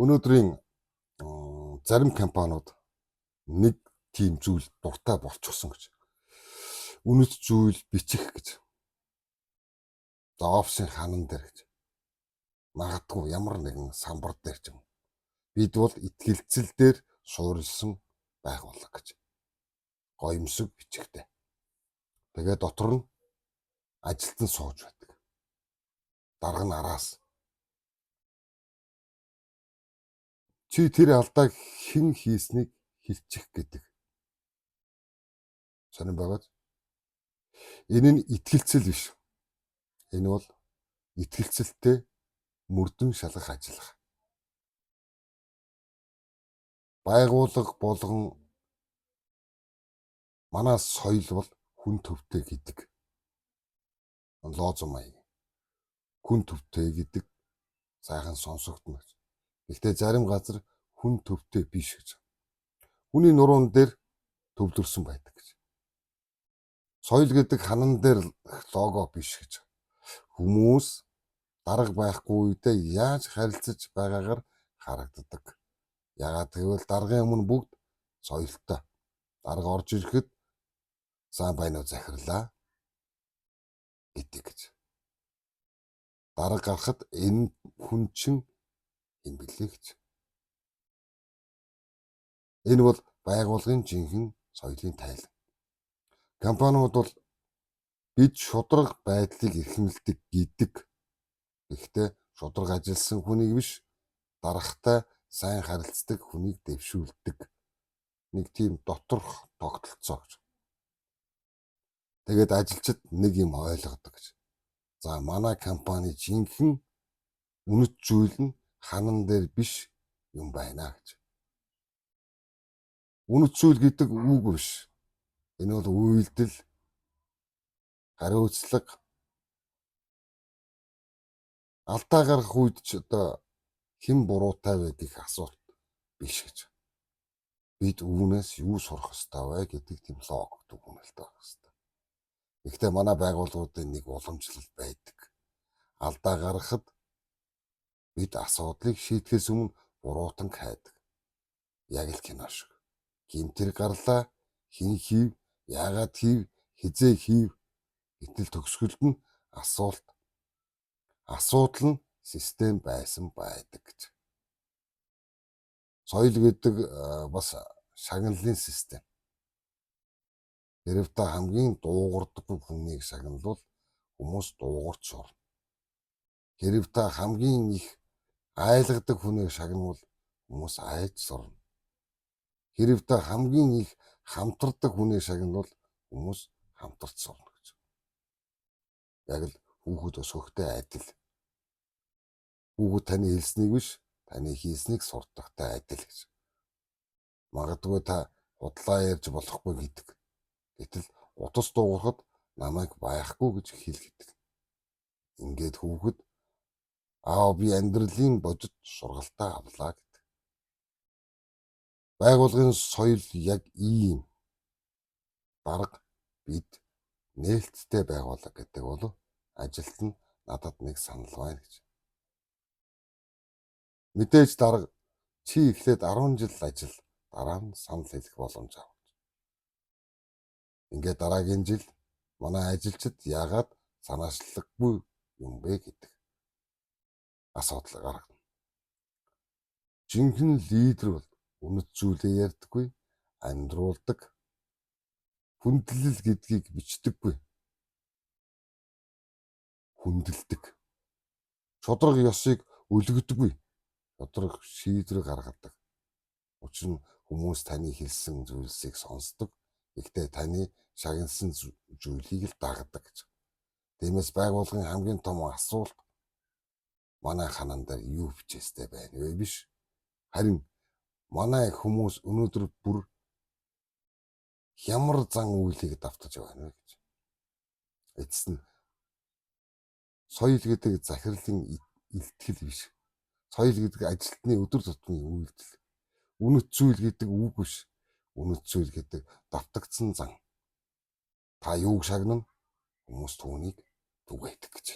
Өнөөдрийн зарим компаниуд нэг тийм зүйл дуртай болчихсон гэж. Үнэт зүйл бичих гэж. За офисын ханан дээр гэж. Магадгүй ямар нэгэн самбар дээр ч юм. Бид бол итгэлцэл дээр суурилсан байгууллага гэж. Гоёмсог бичихтэй. Тэгээ дотор нь ажилтан сууж байдаг. Дарга нь араас. Чи тэр алдааг хэн хийснийг хэлчих гэдэг. Сонирн байгаад. Энэ нь итгэлцэл биш. Энэ бол итгэлцэлтэй мөрдөн шалгах ажиллагаа. Байгууллага болгон манай соёл бол хүн төвтэй гэдэг. Лооз маяг. Хүн төвтэй гэдэг сайхан сонсогдно гэж. Гэхдээ зарим газар хүн төвтэй биш гэж. Хүний нуруунд дээр төвлөрсөн байдаг гэж. Соёл гэдэг ханан дээр лого биш гэж. Хүмүүс дарга байхгүй үедээ яаж харилцаж байгаагаар харагддаг. Яагаад гэвэл даргын өмнө бүгд соёлтой. Дарга орж ирэхэд сайн байна уу захирлаа гэдэг гэж. Дарга гарахад энэ хүн чинь юм билээ гэж. Энэ бол байгууллагын жинхэнэ соёлын тайлан. Компаниуд бол бид шударга байдлыг эрхэмлдэг гэдэг. Гэхдээ шударга ажилласан хүнийг биш, даргатай сайн харилцдаг хүнийг дэвшүүлдэг. Нэг тийм доторх тогтолцоо гэж. Тэгээд ажилчид нэг юм ойлгодог гэж. За манай компани жинхэнэ үнэт зүйл нь ханан дээр биш юм байна гэж. Үнэт зүйл гэдэг үг биш. Энэ бол үйлдэл, хариуцлага, алдаа гаргах үед ч одоо хэн буруутай вэ гэх асуулт биш гэж. Бид үүнээс юу сурах ёстой вэ гэдэг тийм лог дүгнэлт байх ёстой. Гэхдээ манай байгууллагуудын нэг уламжлал байдаг. Алдаа гаргахад бид асуудлыг шийдэхээс өмнө буруутан хайдаг. Яг л кино шиг. Гэмтэр гарлаа, хин хийв, яагаад хийв, хизээ хийв. Гэтэл төгсгөлд нь асуудал нь систем байсан байдаг гэж. Соёл гэдэг бас шагналын систем. Хэрв та хамгийн дуугардаггүй хүнийг шагналвал хүмүүс дуугарч орно. Хэрв та хамгийн их айлгадаг хүнийг шагнавал хүмүүс айж сурна. Хэрв та хамгийн их хамтардаг хүнийг шагнавал хүмүүс хамтарч сурна гэж. Яг л хүүхэд өсгөхтэй адил. Хүүхэд таны хэлснийг биш, таны хийснийг сурдагтай адил гэж. Магадгүй та худлаа ярьж болохгүй гэдэг. Гэтэл утас дуугарахад намайг байхгүй гэж хэлгэдэг. Ингээд хүүхэд би амьдралын бодит сургалтаа авлаа гэдэг. Байгууллагын соёл яг ийм. Дарга бид нээлттэй байгууллага гэдэг бол ажилт нь надад нэг санал байна гэж. Мэдээж дарга чи эхлээд 10 жил ажил дараа нь санал хэлэх боломж авах. Ингээд дараагийн жил манай ажилчид яагаад санаачлаггүй юм бэ гэдэг асуудал гаргана. Жинхэнэ лидер бол үнэт зүйлээ ярьдаггүй, амьдруулдаг, хүндлэл гэдгийг бичдэггүй. Хүндэлдэг. Шударга ёсыг өлгөдөггүй. Шударга шийдвэр гаргадаг. Учир нь хүмүүс таны хэлсэн зүйлсийг сонсдог. Гэхдээ таны шагналсан зүйлийг л дагдаг гэж. Тиймээс байгууллагын хамгийн том асуулт манай ханан дээр юу бичээстэй байна вэ биш. Харин манай хүмүүс өнөөдөр бүр ямар зан үйлийг давтаж байна вэ гэж. Эцэст нь соёл гэдэг захирлын илтгэл биш. Соёл гэдэг ажилтны өдөр тутмын үйлдэл. Үнэт зүйл гэдэг үг биш. Үнэт зүйл гэдэг давтагдсан зан. Та юуг шагнана? Хүмүүс түүнийг түгээдэг гэж.